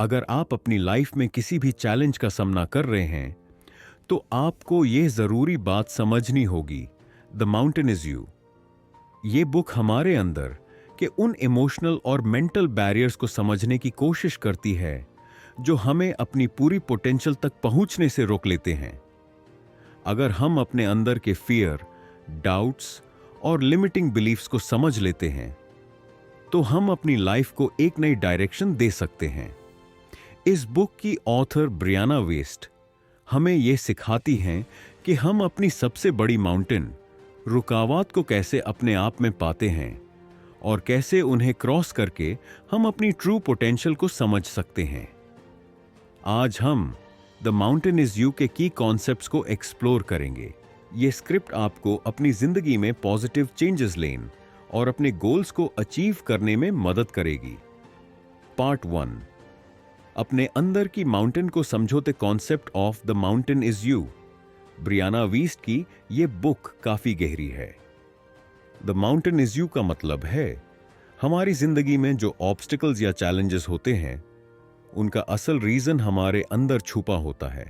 अगर आप अपनी लाइफ में किसी भी चैलेंज का सामना कर रहे हैं, तो आपको यह जरूरी बात समझनी होगी, द माउंटेन इज यू। ये बुक हमारे अंदर के उन इमोशनल और मेंटल बैरियर्स को समझने की कोशिश करती है जो हमें अपनी पूरी पोटेंशियल तक पहुंचने से रोक लेते हैं। अगर हम अपने अंदर के फियर, डाउट्स और लिमिटिंग बिलीफ्स को समझ लेते हैं, तो हम अपनी लाइफ को एक नई डायरेक्शन दे सकते हैं। इस बुक की ऑथर ब्रियाना वेस्ट हमें यह सिखाती हैं कि हम अपनी सबसे बड़ी माउंटेन, रुकावट को कैसे अपने आप में पाते हैं और कैसे उन्हें क्रॉस करके हम अपनी ट्रू पोटेंशियल को समझ सकते हैं। आज हम द माउंटेन इज यू के की कॉन्सेप्ट्स को एक्सप्लोर करेंगे। ये स्क्रिप्ट आपको अपनी जिंदगी में पॉजिटिव चेंजेस लेन और अपने गोल्स को अचीव करने में मदद करेगी। पार्ट 1, अपने अंदर की माउंटेन को समझो, the concept of the mountain is you. Briana Wiest की यह बुक काफी गहरी है। द माउंटेन इज यू का मतलब है हमारी जिंदगी में जो ऑब्स्टिकल्स या चैलेंजेस होते हैं, उनका असल रीजन हमारे अंदर छुपा होता है।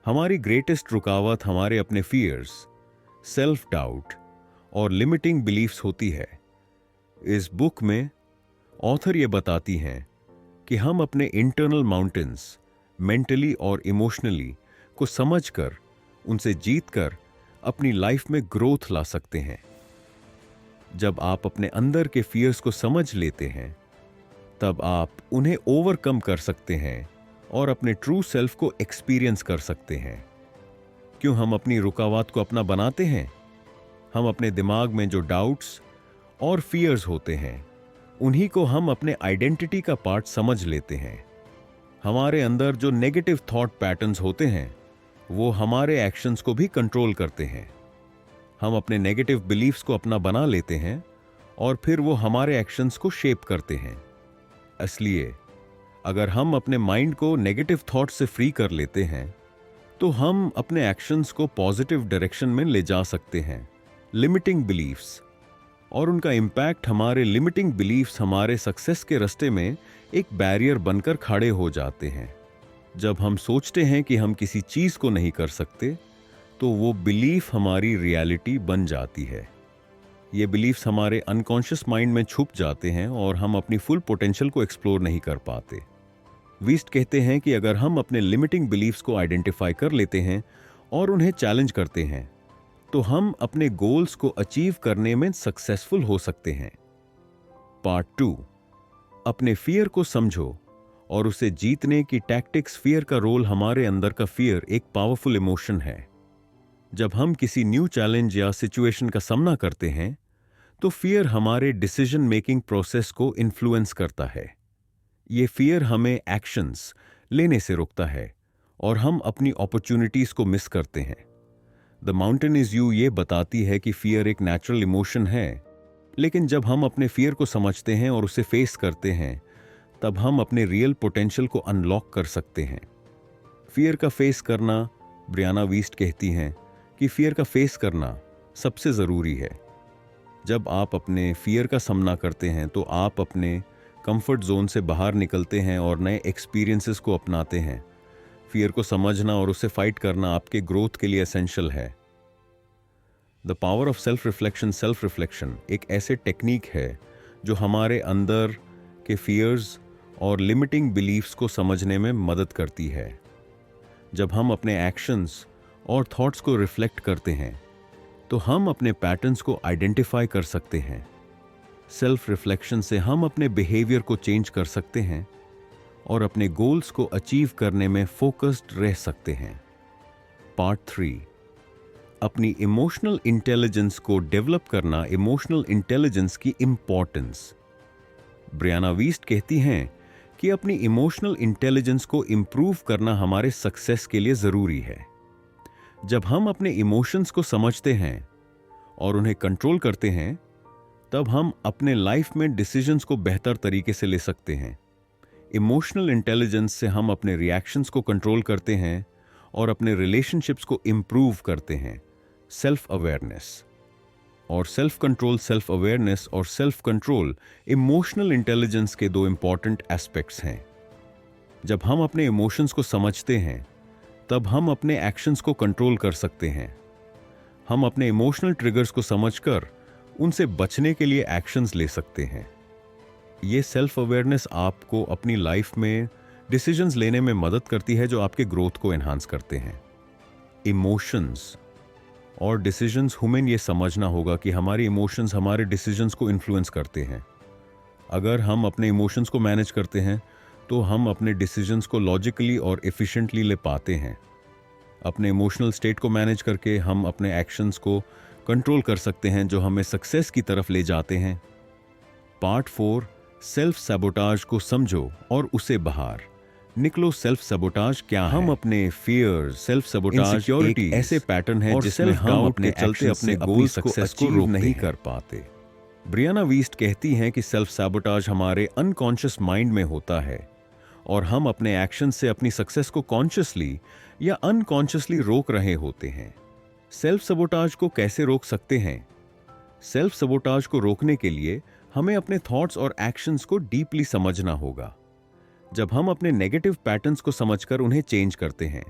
हमारी ग्रेटेस्ट रुकावट हमारे अपने फियर्स, सेल्फ डाउट और लिमिटिंग बिलीफ्स होती है। इस बुक में ऑथर ये बताती हैं कि हम अपने इंटरनल माउंटेन्स मेंटली और इमोशनली को समझकर, उनसे जीतकर अपनी लाइफ में ग्रोथ ला सकते हैं। जब आप अपने अंदर के फियर्स को समझ लेते हैं, तब आप उन्हें ओवरकम कर सकते हैं और अपने ट्रू सेल्फ को एक्सपीरियंस कर सकते हैं। क्यों हम अपनी रुकावट को अपना बनाते हैं? हम अपने दिमाग में जो डाउट्स और फियर्स होते हैं, उन्हीं को हम अपने आइडेंटिटी का पार्ट समझ लेते हैं। हमारे अंदर जो नेगेटिव थॉट पैटर्न्स होते हैं, वो हमारे एक्शंस को भी कंट्रोल करते हैं। हम अपने नेगेटिव बिलीफ्स को अपना बना लेते हैं और फिर वो हमारे एक्शंस को शेप करते हैं। इसलिए अगर हम अपने माइंड को नेगेटिव थॉट से फ्री कर लेते हैं, तो हम अपने एक्शंस को पॉजिटिव डायरेक्शन में ले जा सकते हैं। लिमिटिंग बिलीफ्स और उनका इम्पैक्ट, हमारे लिमिटिंग बिलीफ्स हमारे सक्सेस के रास्ते में एक बैरियर बनकर खड़े हो जाते हैं। जब हम सोचते हैं कि हम किसी चीज को नहीं कर सकते, तो वो बिलीफ हमारी रियलिटी बन जाती है। ये बिलीफ्स हमारे अनकॉन्शियस माइंड में छुप जाते हैं और हम अपनी फुल पोटेंशियल को एक्सप्लोर नहीं कर पाते। वीस्ट कहते हैं कि अगर हम अपने लिमिटिंग बिलीफ्स को आइडेंटिफाई कर लेते हैं और उन्हें चैलेंज करते हैं, तो हम अपने गोल्स को अचीव करने में सक्सेसफुल हो सकते हैं। पार्ट 2, अपने फियर को समझो और उसे जीतने की टैक्टिक्स। फियर का रोल, हमारे अंदर का फियर एक पावरफुल इमोशन है। जब हम किसी न्यू चैलेंज या सिचुएशन का सामना करते हैं, तो फियर हमारे डिसीजन मेकिंग प्रोसेस को इन्फ्लुएंस करता है। ये फियर हमें एक्शंस लेने से रोकता है और हम अपनी अपॉर्चुनिटीज को मिस करते हैं। द माउंटेन इज यू ये बताती है कि फियर एक नेचुरल इमोशन है, लेकिन जब हम अपने फियर को समझते हैं और उसे फेस करते हैं, तब हम अपने रियल पोटेंशियल को अनलॉक कर सकते हैं। फियर का फेस करना, ब्रियाना वीस्ट कहती हैं कि फियर का फेस करना सबसे ज़रूरी है। जब आप अपने फियर का सामना करते हैं, तो आप अपने कंफर्ट जोन से बाहर निकलते हैं और नए एक्सपीरियंसेस को अपनाते हैं। फियर को समझना और उसे फाइट करना आपके ग्रोथ के लिए एसेंशियल है। The power of self reflection एक ऐसे टेक्निक है जो हमारे अंदर के फियर्स और लिमिटिंग बिलीफ्स को समझने में मदद करती है। जब हम अपने एक्शंस और थॉट्स को रिफ्लेक्ट करते हैं, तो हम अपने पैटर्न्स को आइडेंटिफाई कर सकते हैं। सेल्फ रिफ्लेक्शन से हम अपने बिहेवियर को चेंज कर सकते हैं और अपने गोल्स को अचीव करने में फोकस्ड रह सकते हैं। पार्ट 3, अपनी इमोशनल इंटेलिजेंस को डेवलप करना, इमोशनल इंटेलिजेंस की इंपॉर्टेंस। ब्रियाना वीस्ट कहती हैं कि अपनी इमोशनल इंटेलिजेंस को इंप्रूव करना हमारे सक्सेस के लिए जरूरी है। जब हम अपने इमोशंस को समझते हैं और उन्हें कंट्रोल करते हैं, तब हम अपने लाइफ में डिसीजंस को बेहतर तरीके से ले सकते हैं। इमोशनल इंटेलिजेंस से हम अपने रिएक्शंस को कंट्रोल करते हैं और अपने रिलेशनशिप्स को इंप्रूव करते हैं। सेल्फ अवेयरनेस और सेल्फ कंट्रोल, सेल्फ अवेयरनेस और सेल्फ कंट्रोल इमोशनल इंटेलिजेंस के दो इंपॉर्टेंट एस्पेक्ट्स हैं। जब हम अपने इमोशंस को समझते हैं तब हम अपने एक्शंस को कंट्रोल कर सकते हैं। हम अपने इमोशनल ट्रिगर्स को समझकर उनसे बचने के लिए एक्शंस ले सकते हैं। ये सेल्फ अवेयरनेस आपको अपनी लाइफ में डिसीजंस लेने में मदद करती है जो आपके ग्रोथ को एनहांस करते हैं। इमोशंस और डिसीजंस, हमें ये समझना होगा कि हमारे इमोशंस हमारे डिसीजंस को इन्फ्लुएंस करते हैं। अगर हम अपने इमोशंस को मैनेज करते हैं तो हम अपने डिसीजंस को लॉजिकली और एफिशिएंटली ले पाते हैं। अपने इमोशनल स्टेट को मैनेज करके हम अपने एक्शंस को कंट्रोल कर सकते हैं जो हमें सक्सेस की तरफ ले जाते हैं। पार्ट 4, सेल्फ सैबोटाज को समझो और उसे बाहर निकलो। सेल्फ सैबोटाज क्या है? हम अपने फियर, सेल्फ सैबोटाज एक ऐसे पैटर्न है जिसमें हम अपने चलते अपने गोल्स को अचीव नहीं कर पाते। ब्रियाना वीस्ट कहती हैं कि सेल्फ सैबोटाज हमारे अनकॉन्शियस माइंड में होता है और हम अपने एक्शन से अपनी सक्सेस को कॉन्शियसली या अनकॉन्शियसली रोक रहे होते हैं। सेल्फ सैबोटाज को कैसे रोक सकते हैं? सेल्फ सैबोटाज को रोकने के लिए हमें अपने थॉट्स और एक्शंस को डीपली समझना होगा। जब हम अपने नेगेटिव पैटर्न्स को समझकर उन्हें चेंज करते हैं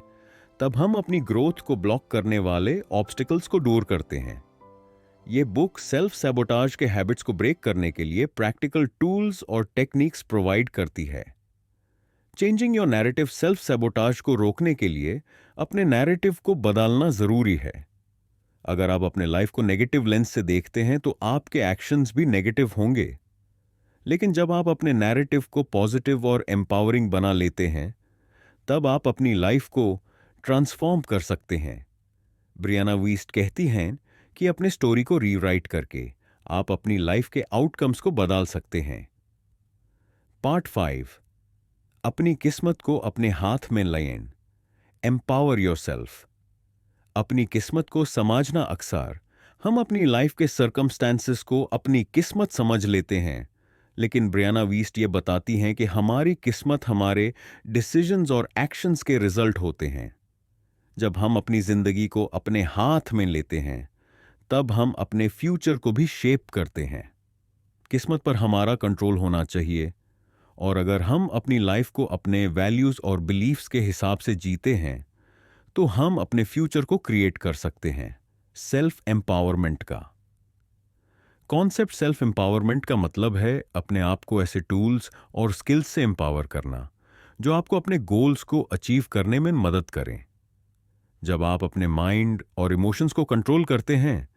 तब हम अपनी ग्रोथ को ब्लॉक करने वाले ऑब्स्टिकल्स को दूर करते हैं। ये बुक सेल्फ सैबोटाज के हैबिट्स को ब्रेक करने के लिए प्रैक्टिकल टूल्स और टेक्निक्स प्रोवाइड करती है। Changing your narrative self sabotage को रोकने के लिए अपने नैरेटिव को बदलना जरूरी है। अगर आप अपने लाइफ को नेगेटिव लेंस से देखते हैं तो आपके एक्शंस भी नेगेटिव होंगे। लेकिन जब आप अपने नैरेटिव को पॉजिटिव और एम्पावरिंग बना लेते हैं तब आप अपनी लाइफ को ट्रांसफॉर्म कर सकते हैं। ब्रियाना वीस्ट कहती हैं कि अपने स्टोरी को रीराइट करके आप अपनी लाइफ के आउटकम्स को बदल सकते हैं। पार्ट 5, अपनी किस्मत को अपने हाथ में लें। Empower yourself. अपनी किस्मत को समझना, अक्सर हम अपनी लाइफ के सर्कमस्टेंसेस को अपनी किस्मत समझ लेते हैं, लेकिन ब्रियाना वीस्ट ये बताती हैं कि हमारी किस्मत हमारे डिसीजंस और एक्शंस के रिजल्ट होते हैं। जब हम अपनी जिंदगी को अपने हाथ में लेते हैं तब हम अपने फ्यूचर को भी शेप करते हैं। किस्मत पर हमारा कंट्रोल होना चाहिए और अगर हम अपनी लाइफ को अपने वैल्यूज और बिलीफ्स के हिसाब से जीते हैं तो हम अपने फ्यूचर को क्रिएट कर सकते हैं। सेल्फ एम्पावरमेंट का कॉन्सेप्ट, सेल्फ एम्पावरमेंट का मतलब है अपने आप को ऐसे टूल्स और स्किल्स से एम्पावर करना जो आपको अपने गोल्स को अचीव करने में मदद करें। जब आप अपने माइंड और इमोशंस को कंट्रोल करते हैं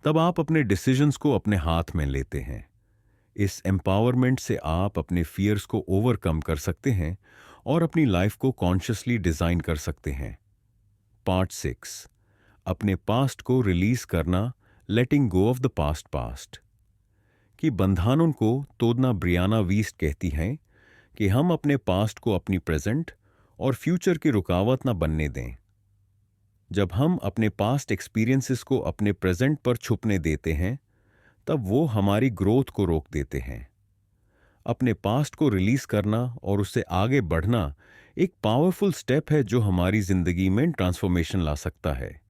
तब आप अपने डिसीजंस को अपने हाथ में लेते हैं। इस एम्पावरमेंट से आप अपने फियर्स को ओवरकम कर सकते हैं और अपनी लाइफ को कॉन्शियसली डिजाइन कर सकते हैं। पार्ट 6, अपने पास्ट को रिलीज करना। लेटिंग गो ऑफ द पास्ट कि बंधनों को तोड़ना। ब्रियाना वीस्ट कहती हैं कि हम अपने पास्ट को अपनी प्रेजेंट और फ्यूचर की रुकावट न बनने दें। जब हम अपने पास्ट एक्सपीरियंसेस को अपने प्रेजेंट पर छुपने देते हैं तब वो हमारी ग्रोथ को रोक देते हैं। अपने पास्ट को रिलीज करना और उससे आगे बढ़ना एक पावरफुल स्टेप है जो हमारी जिंदगी में ट्रांसफॉर्मेशन ला सकता है।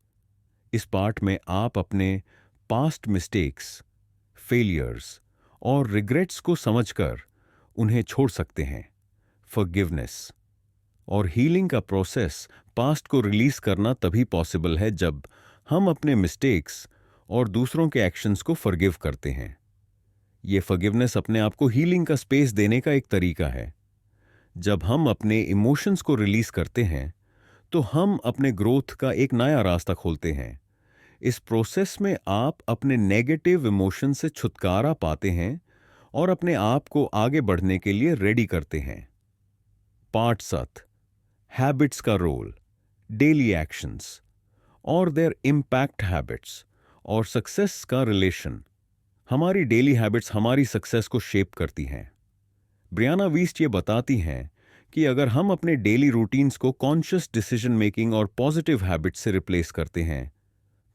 इस पार्ट में आप अपने पास्ट मिस्टेक्स, फेलियर्स और रिग्रेट्स को समझकर उन्हें छोड़ सकते हैं। फॉरगिवनेस और हीलिंग का प्रोसेस, पास्ट को रिलीज करना तभी पॉसिबल है जब हम अपने मिस्टेक्स और दूसरों के एक्शंस को फॉरगिव करते हैं। यह फॉरगिवनेस अपने आप को हीलिंग का स्पेस देने का एक तरीका है। जब हम अपने इमोशंस को रिलीज करते हैं तो हम अपने ग्रोथ का एक नया रास्ता खोलते हैं। इस प्रोसेस में आप अपने नेगेटिव इमोशन से छुटकारा पाते हैं और अपने आप को आगे बढ़ने के लिए रेडी करते हैं। पार्ट 7, हैबिट्स का रोल, डेली एक्शंस और देयर इम्पैक्ट। हैबिट्स और सक्सेस का रिलेशन। हमारी डेली हैबिट्स हमारी सक्सेस को शेप करती हैं। ब्रियाना वीस्ट ये बताती हैं कि अगर हम अपने डेली रूटीन्स को कॉन्शियस डिसीजन मेकिंग और पॉजिटिव हैबिट्स से रिप्लेस करते हैं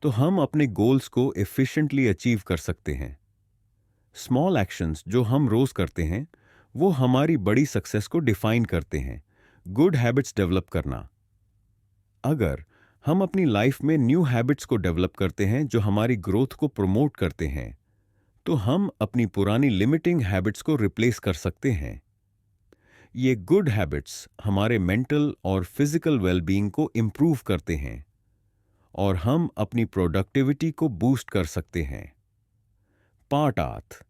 तो हम अपने गोल्स को एफिशिएंटली अचीव कर सकते हैं। स्मॉल एक्शंस जो हम रोज करते हैं वो हमारी बड़ी सक्सेस को डिफाइन करते हैं। गुड हैबिट्स डेवलप करना। अगर हम अपनी लाइफ में न्यू हैबिट्स को डेवलप करते हैं जो हमारी ग्रोथ को प्रमोट करते हैं तो हम अपनी पुरानी लिमिटिंग हैबिट्स को रिप्लेस कर सकते हैं। ये गुड हैबिट्स हमारे मेंटल और फिजिकल वेलबींग को इम्प्रूव करते हैं और हम अपनी प्रोडक्टिविटी को बूस्ट कर सकते हैं। पार्ट 8